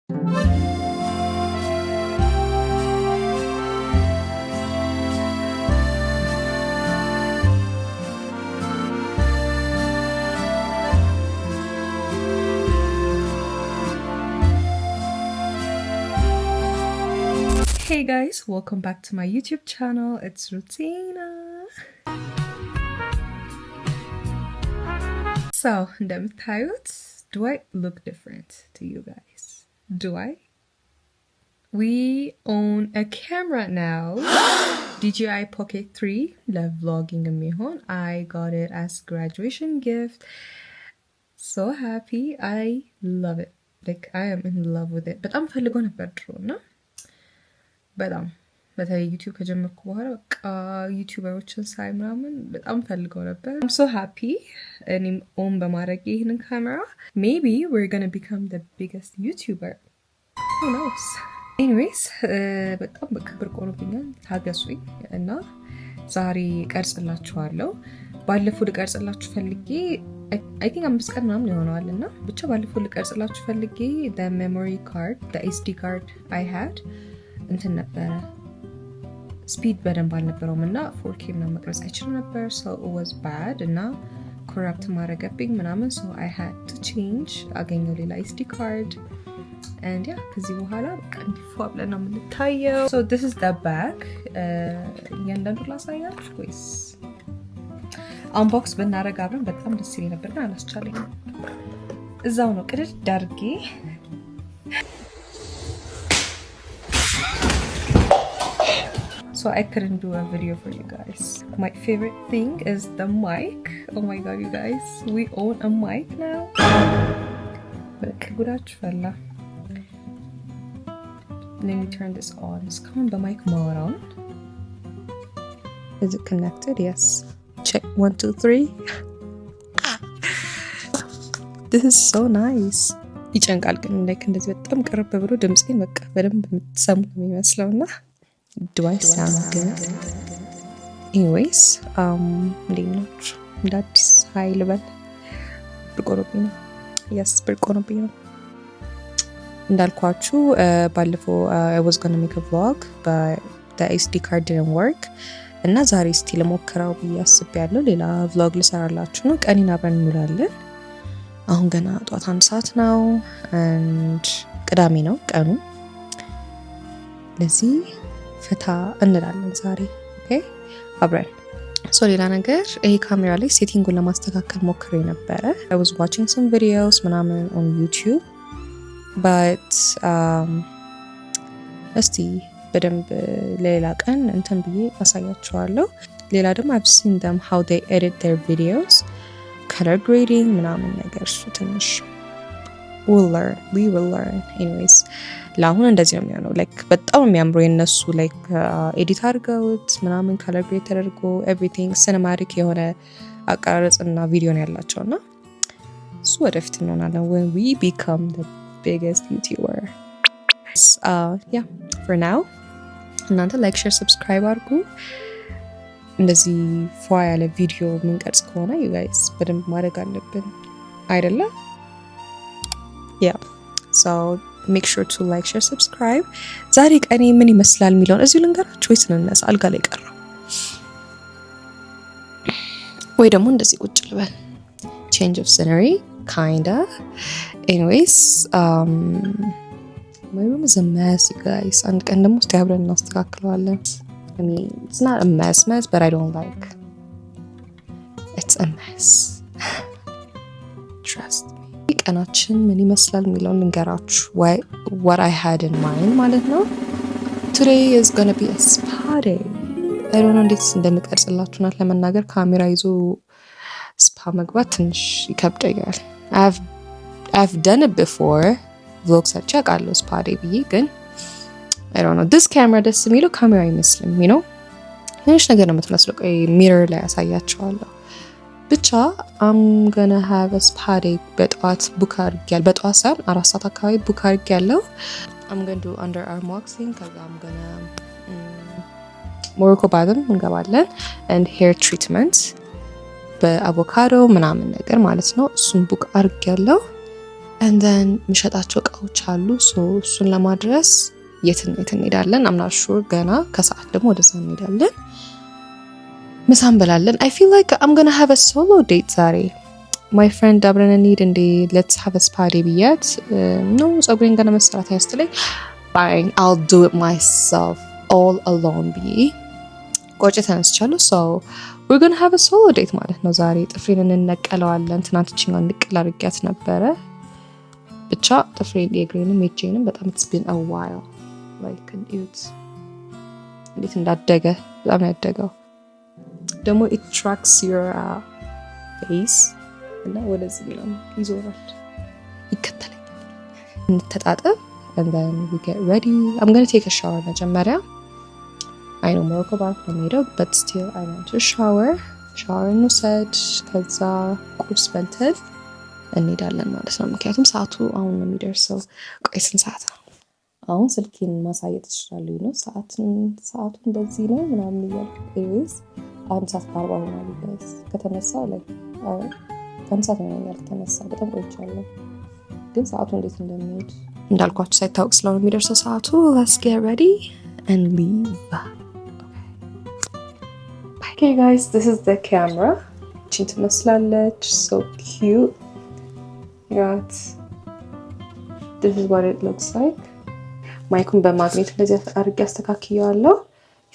Hey guys, welcome back to my YouTube channel. It's Rutina. So, እንደምታዩት, do I look different to you guys? Do I? We own a camera now. DJI Pocket 3 ለvlogging የሚሆን. I got it as graduation gift. So happy. I love it. Like I am in love with it. በጣም ፈልገው ነበር ድሮና በጣም በተለይ ዩቲዩብ ከጀመርኩ በኋላ በቃ ዩቲዩበሮችን ሳይ ምናምን በጣም ፈልገው ነበር። I'm so happy እኔም ኦን በማድረግ ይሄንን ካሜራ maybe we're gonna become the biggest YouTuber. Who knows? Anyways በጣም በክብር ቆኖብኛል። ታገሱኝ እና ዛሬ ቀርጽላችኋለሁ። ባለፈው ልቀርጽላችሁ ፈልጌ I think 5 ቀን ምናምን ይሆነዋል እና ብቻ ባለፈው ልቀርጽላችሁ ፈልጌ the memory card, the SD card I had እንትን ነበረ ስፒድ በደንብ አልነበረውም እና 4K ምናምን መቅረጽ አይችልም ነበር so it was bad እና ኮራፕት ማረገብኝ ምናምን so I had to change አገኘው ሌላ SD card and yeah ከዚህ በኋላ በቃ እንዲፏ ብለን ነው የምንታየው so this is the back እያንዳንዱ ላሳያችሁ ወይስ አንቦክስ ብናረግ አብረን በጣም ደስ ይለኝ ነበር ግን አላስቻለኝም እዛው ነው ቅድድ ዳርጌ so I couldn't do a video for you guys. My favorite thing is the mic. Oh my god, you guys. We own a mic now. But let me turn this on. It's coming the mic more on. Is it connected? Yes. Check 1 2 3. This is so nice. ይጨንቃል ግን like እንደዚህ በጣም ቀረብ ብሎ ድምጼን በቃ በደንብ የምትሰሙ ነው የሚመስለውና Do I sound good? Anyways, እንዴት ናችሁ? እንዳዲስ ኃይል በል ብቆሮብኝ ነው። Yes, ብቆሮብኝ ነው። እንዳልኳችሁ ባለፈው I was going to make a vlog but the SD card didn't work እና ዛሬ እስቲ ለሞክረው ብዬ አስቤያለሁ። ሌላ vlog ልሰራላችሁ ነው። ቀኔን አብረን እንውላለን። አሁን ገና ጧት 1 ሰዓት ነው and ቅዳሜ ነው ቀኑ። ለዚህ ፈታ እንላለን ዛሬ ኦኬ አብረን ሶ ሌላ ነገር ይሄ ካሜራ ላይ ሴቲንጉን ለማስተካከል ሞክሬ ነበር I was watching some videos ምናምን on YouTube but እስቲ በደንብ ሌላ ቀን እንትን ብዬ አሳያችኋለሁ ሌላ ደግሞ I've seen them how they edit their videos color grading ምናምን ነገር እሱ ትንሽ we will learn anyways ለአሁን እንደዚህ ነው የሚሆነው ላይክ በጣም የሚያምሩ የነሱ ላይክ ኤዲት አድርገውት ምናምን ከለር ግሬድ ተደርጎ ኤቭሪቲንግ ሲኒማቲክ የሆነ አቀራረጽና ቪዲዮ ነው ያላቸውና እሱ ወደፊት እንሆናለን when we become the biggest YouTuber yeah for now እናንተ ላይክ ሼር ሰብስክራይብ አድርጉ እንደዚህ ፏ ያለ ቪዲዮ ምንቀርጽ ከሆነ you guys በደንብ ማድረግ አለብን አይደለ yeah so make sure to like share subscribe ዛሬ ቀኔ ምን ይመስላል የሚለውን እዚሁ ልንገራችሁ ወይስ እንነሳ አልጋ ላይ ቀረው ወይ ደግሞ እንደዚህ ቁጭ ልበል change of scenery kinda anyways my room is a mess you guys አንድ ቀን ደግሞ አብረን እናስተካክለዋለን I mean it's not a mess but I don't like it's a mess trust ቀናችን ምን ይመስላል የሚለውን ልንገራችሁ what I had in mind ማለት ነው today is going to be a spa day I don't know እንዴት እንደምቀርጽላችሁ ናት ለመናገር ካሜራ ይዞ ስፓ መግባት ትንሽ ይከብደኛል I've done it before vlog ሰርቼ አውቃለሁ ስፓ day ብዬ ግን I don't know this camera ደስ የሚለው ካሜራ አይመስልም you know ትንሽ ነገር ነው የምትመስለው ሚረር ላይ ያሳያችኋለሁ ብቻ I'm gonna have a spa day በጠዋት ቡክ አድርጌያለሁ በጠዋት ሳይሆን 4 ሰዓት አካባቢ ቡክ አድርጌያለሁ I'm gonna do underarm waxing ከዛ I'm gonna Morocco bathing እንገባለን and hair treatment በአቮካዶ ምናምን ነገር ማለት ነው እሱን ቡክ አድርጌያለሁ and then ምሸጣቸው እቃዎች አሉ እሱን ለማድረስ የት እንሄዳለን I'm not sure ገና ከሰዓት ደግሞ ወደዛ እንሄዳለን ምሳ እንበላለን I feel like I'm gonna have a solo date ዛሬ my friend አብረን እንሂድ እንዴ let's have a spa day ብያት no ፀጉሬን ገና መሰራት ያስጥለኝ fine I'll do it myself all alone ብዬ ቆጭ ተነስቻለሁ so we're gonna have a solo date ማለት ነው ዛሬ ጥፍሬን እንነቀለዋለን ትናንትኛው እንቅል አድርጊያት ነበረ ብቻ ጥፍሬን የግሬንም የጄንም በጣም it's been a while like an it እንዴት እንዳደገ በጣም ያደገው ደግሞ it tracks your face እና ወደዚህ ነው ይዞራል ይከተለኝ እንተጣጠብ and then we get ready I'm going to take a shower መጀመሪያ I know Morocco bath ነው የምሄደው but still I want to shower እንውሰድ ከዛ ቁርስ በልተን እንሄዳለን ማለት ነው ምክንያቱም ሰዓቱ አሁን ነው የሚደርሰው ቆይ ስንት ሰዓት ነው አሁን ስልኬን ማሳየት እችላለሁ ነው ሰዓቱን በዚህ ነው ምናምን እያልኩ anyways 1:40 ሆኗል guys ከተነሳው ላይ አንድ ሰዓት ነው ያልተነሳው በጣም ቆይቻለሁ ግን ሰዓቱ እንዴት እንደሚሄድ እንዳልኳችሁ ሳይታወቅ ስለሆነ የሚደርሰው ሰዓቱ let's get ready and leave okay guys this is the camera ቺንት መስላለች so cute got this is what it looks like ማይኩን በማግኔት እንደዚህ አድርጌ አስተካክየዋለሁ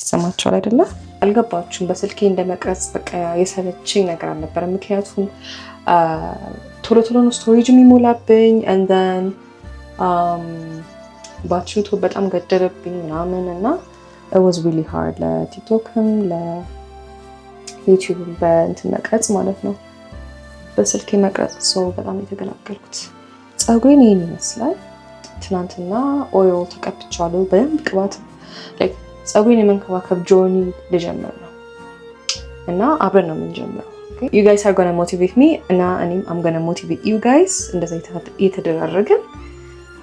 ይሰማችኋል አይደለ አልገባችሁም በስልኬ እንደመቅረጽ በቃ የሰለችኝ ነገር አልነበረ ምክንያቱም ቶሎ ነው ስቶሬጅ የሚሞላብኝ and then ባትሪው በጣም ገደበብኝ ምናምን እና it was really hard ለቲክቶክም ለዩቲዩብ በእንትን መቅረጽ ማለት ነው በስልኬ መቅረጽ ሰው በጣም የተገላገልኩት ፀጉሬን ይሄን ይመስላል ትናንትና ኦይል ተቀብቻለሁ በደንብ ቅባት like ፀጉሬን የመንከባከብ ጆርኒ ልጀምር ነው እና አብረን ነው የምንጀምረው okay you guys are going to motivate me እና እኔም I'm going to motivate you guys እንደዛ እየተደራረግን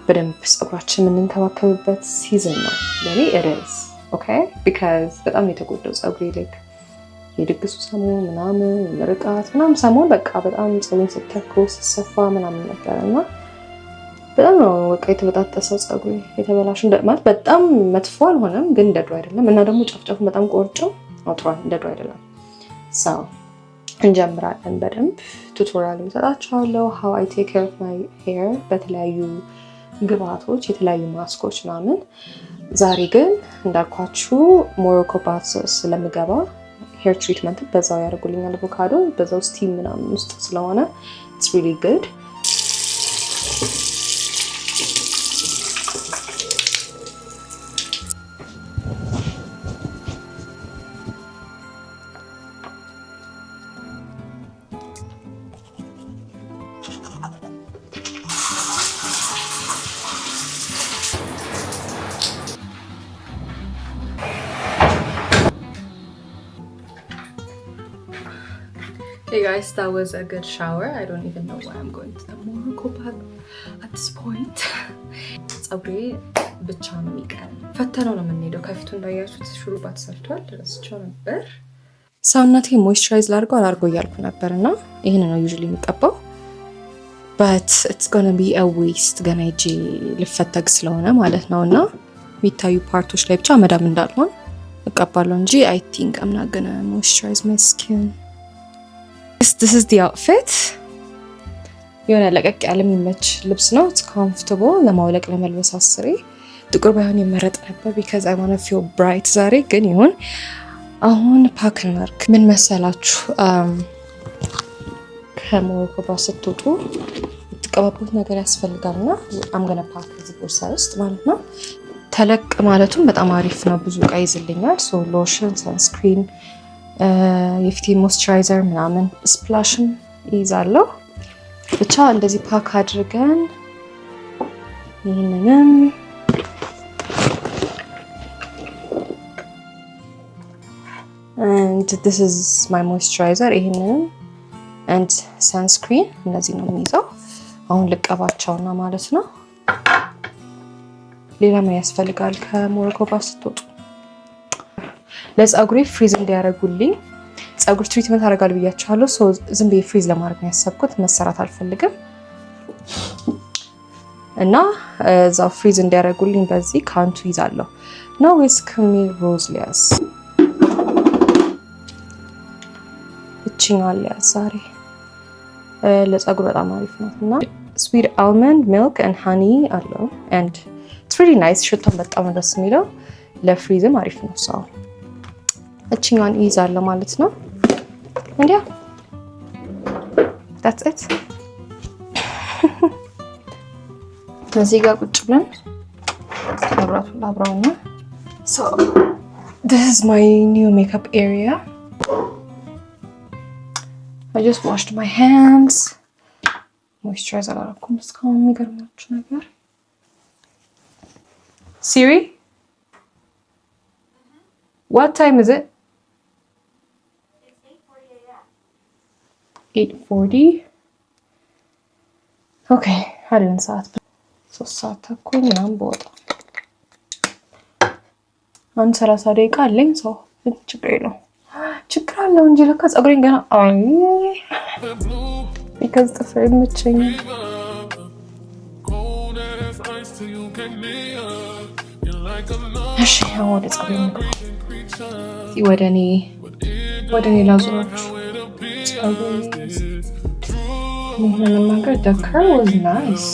በደንብ ፀጉራችን የምንከባከብበት ሲዝን ነው ለኔ it is okay because በጣም የተጎዳው ፀጉሬ like የድግሱ ሰሞን ምናምን ምርቃት ምናምን ሰሞን በቃ በጣም ፀጉሬን ስተኮስ ሰፋ ምናምን ነበርና በጣም ነው በቃ የተበጣጠሰው ፀጉሬ የተበላሽ ማለት በጣም መጥፎ አልሆነም ግን እንደድሮ አይደለም እና ደግሞ ጫፍጫፉን በጣም ቆርጬው አውጥሯል እንደድሮ አይደለም so እንጀምራለን በደንብ ቱቶሪያል እንሰጣችኋለሁ how I take care of my hair በተለያዩ ግብአቶች የተለያዩ ማስኮች ምናምን ዛሬ ግን እንዳልኳችሁ ሞሮኮ ባዝ ስለምገባ hair treatment በዛው ያደርጉልኛል አቮካዶ በዛው ስቲም ምናምን ውስጥ ስለሆነ it's really good Hey guys, that was a good shower. I don't even know why I'm going to the Morocco bath at this point. ፀጉሬ ብቻ ነው የሚቀር ፈተነው ነው የምንሄደው ከፊቱ እንዳያችሁት ሹሩባ ተሰርቷል ረስቼው ነበር ሰውነቴ ሞይስቸራይዝ ላድርጎ እያልኩ ነበርና ይሄን ነው ዩዥሊ የሚቀባው but it's going to be a waste ገና እጄ ልፈተግ ስለሆነ ማለት ነውና የሚታዩ ፓርቶች ላይ ብቻ መዳም እንዳልሆን እቀባለሁ እንጂ I think I'm not going to moisturize my skin. This is the outfit. የሆነ ለቀቅ ያለ የሚመች ልብስ ነው it's comfortable ለማውለቅ ለመልበስ አስሬ ጥቁር ባይሆን ይመረጥ ነበር because I want to feel bright ዛሬ ግን ይሁን አሁን ፓክ እናድርግ ምን መሰላችሁ ከሞሮኮ ባዝ ስትወጡ የምትቀባቡት ነገር ያስፈልጋልና I'm gonna pack እዚህ ቦርሳ ውስጥ ማለት ነው ተለቅ ማለቱም በጣም አሪፍ ነው ብዙ ዕቃ ይዝልኛል so lotion sunscreen የፊት ሞይስቸራይዘር ምናምን ስፕላሽም ይዛለሁ ብቻ እንደዚህ ፓክ አድርገን ይሄንንም and this is my moisturizer ይሄንንም and sunscreen እንደዚህ ነው የሚይዘው አሁን ልቀባቸውና ማለት ነው ሌላ ምን ያስፈልጋል ከሞሮኮ ባዝ ስትወጡ ለፀጉሬ ፍሪዝ እንዲያደርጉልኝ ፀጉር ትሪትመንት አደርጋለሁ ብያችኋለሁ ሶ ዝም ብዬ ፍሪዝ ለማድረግ ነው ያሰብኩት መሰራት አልፈልግም እና እዛው ፍሪዝ እንዲያደርጉልኝ በዚህ ካንቱ ይዛለሁ። ነው ወይስ ከሚል ሮዝ ሊያስ እቺኛው ሊያስ ዛሬ ለፀጉር በጣም አሪፍ ናት። እና ስዊት አልመንድ ሚልክ ኤንድ ሃኒ አለው ኤንድ ኢትስ ሪሊ ናይስ። ሽታው በጣም ደስ የሚለው ለፍሪዝም አሪፍ ነው። ሰው እቺኛውን ይዛለሁ ማለት ነው። እንዲያ that's it። እዚህ ጋር ቁጭ ብለን መብራቱን ላብራውና so this is my new makeup area. I just washed my hands. Moisturizer አላደረኩም እስካሁን የሚገርማችሁ ነገር። Siri? What time is it? It's 8:40 a.m. 8:40? Okay, አለን ሰዓት 3 ሰዓት ተኩል ምናምን በወጣ 30 ደቂቃ አለኝ። ሰው ችግር የለውም። ችግር አለው እንጂ ለካ ፀጉሬን ገና because ጥፍሬ ይመቸኛል። እሺ ወደ ፀጉሬ ወደ እኔ ላዙራችሁ። ለመናገር the curl was nice.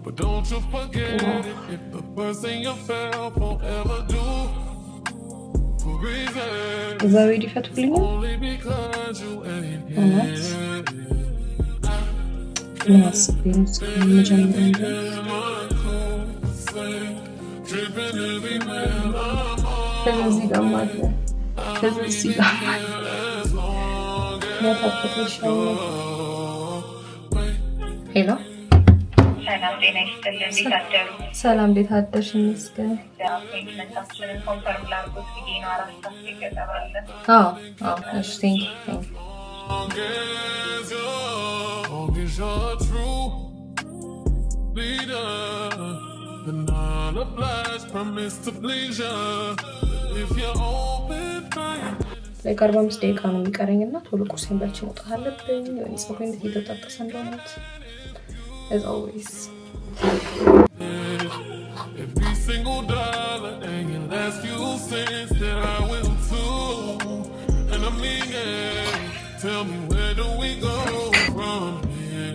But don't you forget if the first thing you fell forever do for reason. Is that really fat feeling? Only because you ain't here. Yes, please. Hello. ሰላም እንዴት አደርሽ? ይመስገን። እሺ ቴንክ ላይ 45 ደቂቃ ነው የሚቀረኝና ቶሎ ቁርሴን በልቼ መውጣት አለብኝ። ወይ ፀጉሬ እንዴት እየተጣጠሰ እንደሆነ as always. Every single dollar and your last few cents that I will too. And I mean it. Tell me where do we go from here?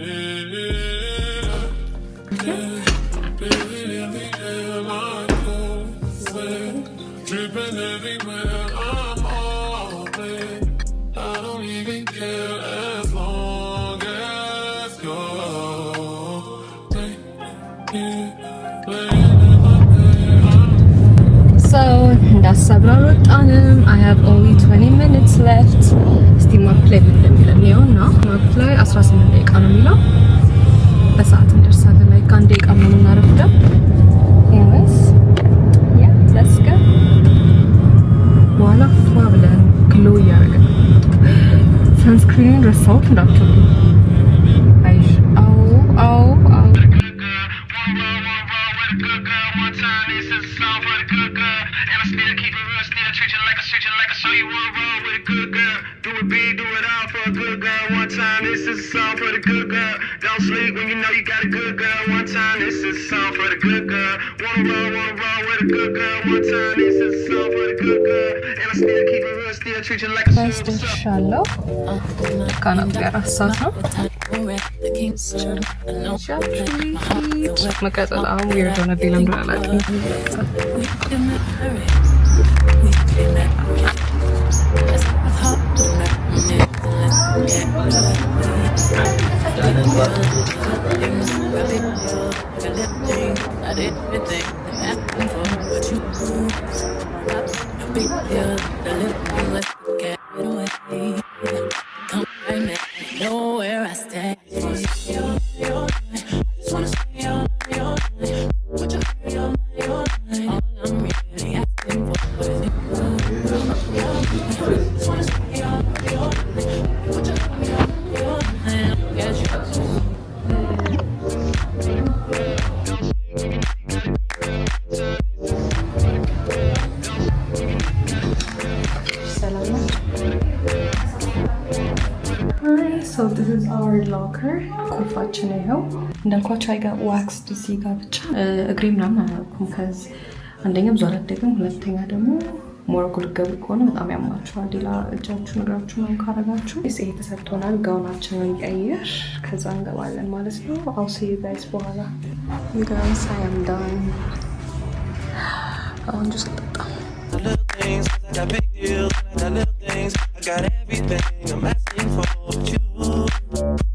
Dripping everywhere I'm all day. I don't even care as long as you're so እንዳሰብነው አልወጣንም። I have only 20 minutes left. እስቲ ማፕ ላይ ምን እንደሚለው እና ማፕ ላይ 18 ደቂቃ ነው የሚለው። በሰዓት እንደርሳለን። ላይ ከአንድ ደቂቃ ነው የምናረፍደው። anyways yeah let's go። በኋላ ፏ ብለን ግሎ እያደረገ ሰንስክሪንን ረሳሁት እንዳትሉ። This is a song for the good girl. Don't sleep when you know you got a good girl. One time, this is a song for the good girl. Wanna roll with a good girl. One time, this is a song for the good girl. And I still keep it real, still treat you like a superstar. Kind of get us up. መቀጠል አሁን weird ሆነ ቢለም ዶላላክ So this is our locker. ቁልፋችን ይኸው እንዳልኳቸው I got waxed እዚህ ጋር ብቻ እግሬ ምናምን አላልኩም ከዚ አንደኛ ብዙ አላደግም ሁለተኛ ደግሞ ሞሮኮ ልትገቡ ከሆነ በጣም ያማችኋል ሌላ እጃችሁን እግራችሁን ካረጋችሁ ይሄ ተሰጥቶናል ጋውናችንን ቀይር ከዛ እንገባለን ማለት ነው I'll see you guys በኋላ you guys I am done አሁን just ጠጣ little things I got big deals I got little things I got everything I'm asking for you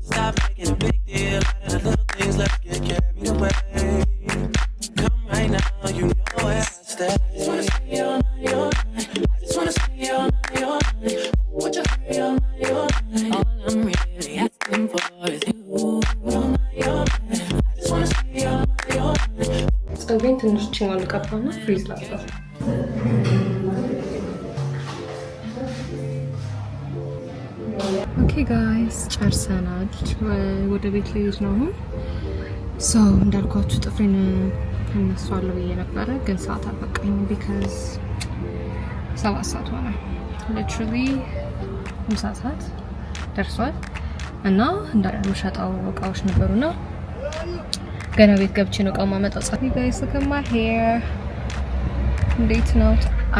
stop making a big deal out of the little things let's get carried away come right now you know where I stand I just wanna stay all night I just wanna stay all night won't you hurry all night all I'm really asking for is you all night I just wanna stay all night ፀጉሬን ትንሽ ችኛው ልቀባና ፍሪዝ ላድርገው ኦኬ ጋይስ ጨርሰናል ወደ ቤት ልሄድ ነው አሁን ሶ እንዳልኳችሁ ጥፍሬን እነሳለሁ ብዬ ነበረ ግን ሰዓት አልበቃኝም ቢካዝ 7 ሰዓት ሆነ literally 5 ሰዓት ደርሷል እና እንደምሸጣው እቃዎች ነበሩና ገና ቤት ገብቼ ነው እቃው ማመጣው ጻፊ ጋይስ look at my hair እንዴት ነው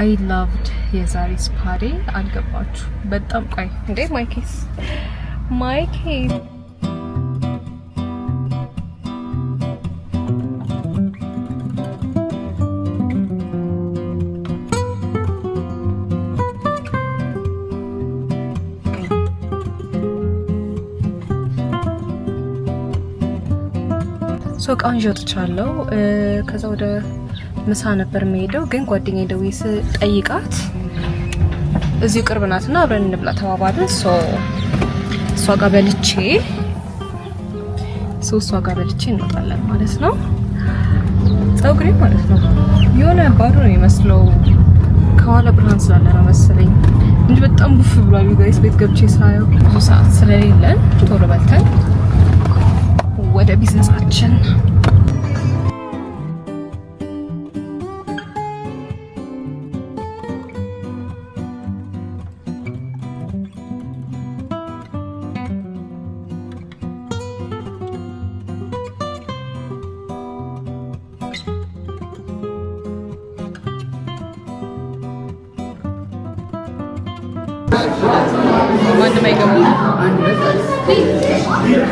I loved የዛሬ ስፓዴ አልገባችሁ በጣም ቆይ እንዴ ማይ ኬስ ሶ ቃን ጆጥቻለሁ ከዛ ወደ ምሳ ነበር የምሄደው ግን ጓደኛዬ ደውዬ ስጠይቃት እዚሁ ቅርብ ናትና አብረን እንብላ ተባባልን ሶ እሷ ጋር በልቼ እንወጣለን ማለት ነው ፀጉሬ ማለት ነው የሆነ ባዶ ነው የሚመስለው ከኋላ ብርሃን ስላለ ነው መሰለኝ እንጂ በጣም ቡፍ ብሏል ጋይስ ቤት ገብቼ ሳየው ብዙ ሰዓት ስለሌለን ቶሎ በልተን ወደ ቢዝነሳችን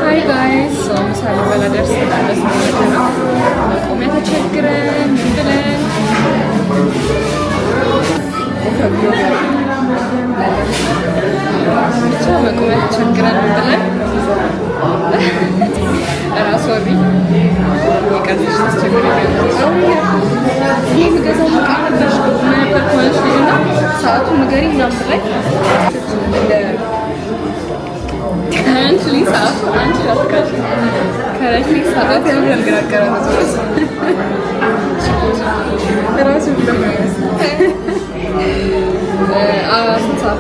Hi guys, so ምሳሌ በላ ደርሰናል ነው ቆሜ ተቸግረን ብለን ቆሜ ተቸግረን ብለን ራስ ወሪ ይቀርሽ ተቸግረን ይሄ ምገዛው መቃረብሽ ነበር ኮንሽ እና ሰዓቱ ንገሪ ምናምን ላይ currently ሰዓት ያልገራገረ ነው ራሱ ብለማይስ ሰዓት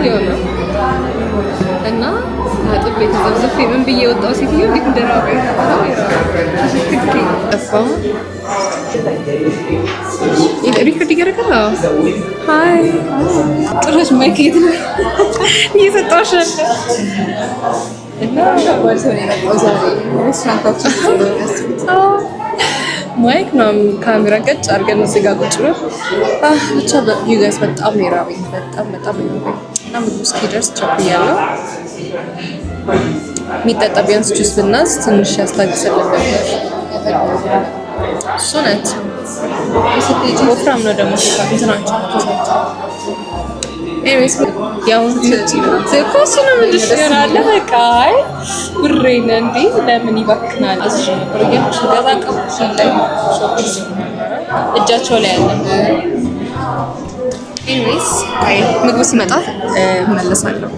ሊሆን ነው እና አጥቤ ተዘብዝፌ ምን ብዬ ወጣው ሴትዮ እንዴት እንደራበኝ ሪከርድ እያደረገ ሀይ ጥሩሽ ማይኬት እየሰጠሁሽ ነበር እና ማይክ ምናምን ካሜራ ቀጭ አድርገን እዚህ ጋር ቁጭ ብለን ብቻ ዩጋይስ በጣም ነው የራበኝ በጣም እና ምግቡ እስኪደርስ ቸኩያለሁ የሚጠጣ ቢያንስ ጁስ ብናዝ ትንሽ ያስታግሰልን ነበር እሱ ነት ወፍራም ነው ደግሞ እንትናቸው ኤኒዌይስ ያው ኮሱ ነው ምንድሽ ይሆናል በቃ አይ ብሬን እንዴ ለምን ይባክናል እዚህ ነበር ያቺ ገዛ ቀብሽ ላይ እጃቸው ላይ ያለ ኤኒዌይስ አይ ምግቡ ሲመጣ መለሳለሁ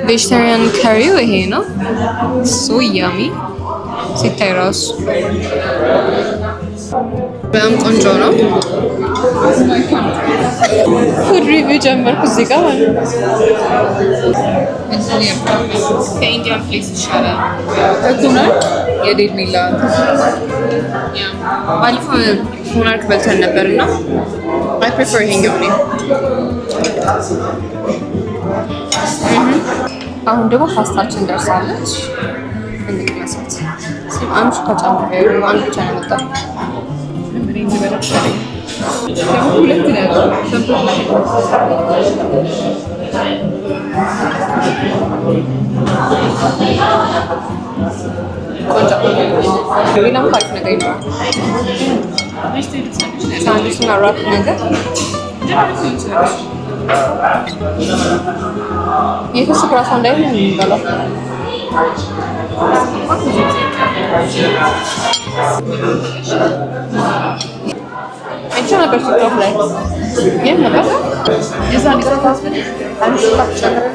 ቬጀቴሪያን ካሪው ይሄ ነው ሶ ያሚ ሲታይ ራሱ በጣም ቆንጆ ነው ፉድ ሪቪው ጀመርኩ እዚህ ጋር ማለት ነው ከኢንዲያን ፕሌስ ይሻላል ከቱናል የዴድ ሚላ ባለፈው ሞናርክ በልተን ነበርና I prefer ሂንግብኒ አሁን ደግሞ ፓስታችን ደርሳለች እንቅመስ ለመቅሰት አንቺ ተጨምሮ አንድ ብቻ ነው የመጣው። ምን ይበላል ደግሞ ሁለት ነው ያለው ቆንጆ ሌላም ካሪፍ ነገር ይኖራል። ሳንዱችና ራፕ ነገር የክስ ራሷ እንዳይሆን የሚበላው አይቼ ነበር ቲክቶክ ላይ ይህም ነበር የዛን ጊዜ አንድ ስላፕ ጨምረን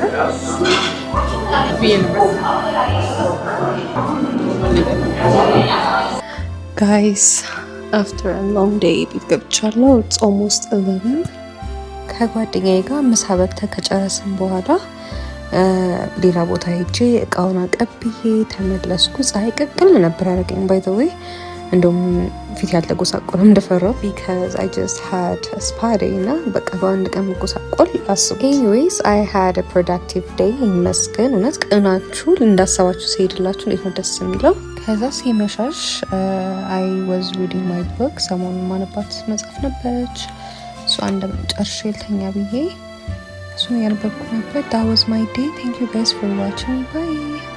ብዬ ነበር። ጋይስ አፍተር አ ሎንግ ዴይ ቤት ገብቻለሁ። ኢትስ ኦልሞስት 11 ከጓደኛዬ ጋር ምሳ በልተን ከጨረስን በኋላ ሌላ ቦታ ሄጄ እቃውን አቀብዬ ተመለስኩ። ፀሐይ ቅቅል ነበር ያደረገኝ ባይ ዘ ዌይ እንደውም ፊት ያልተጎሳቆለም እንደፈራው because I just had a spa day እና በቃ በአንድ ቀን መጎሳቆል አስቡ። anyways I had a productive day ይመስገን። እውነት ቀናችሁ እንዳሰባችሁ ሲሄድላችሁ እንዴት ነው ደስ የሚለው። ከዛ ሲመሻሽ I was reading my book ሰሞኑን ማነባት መጽሐፍ ነበረች እሷ እንደጨርሼ ልተኛ ብዬ እሱን ያነበብኩ ነበር። that was my day. Thank you guys for watching. Bye.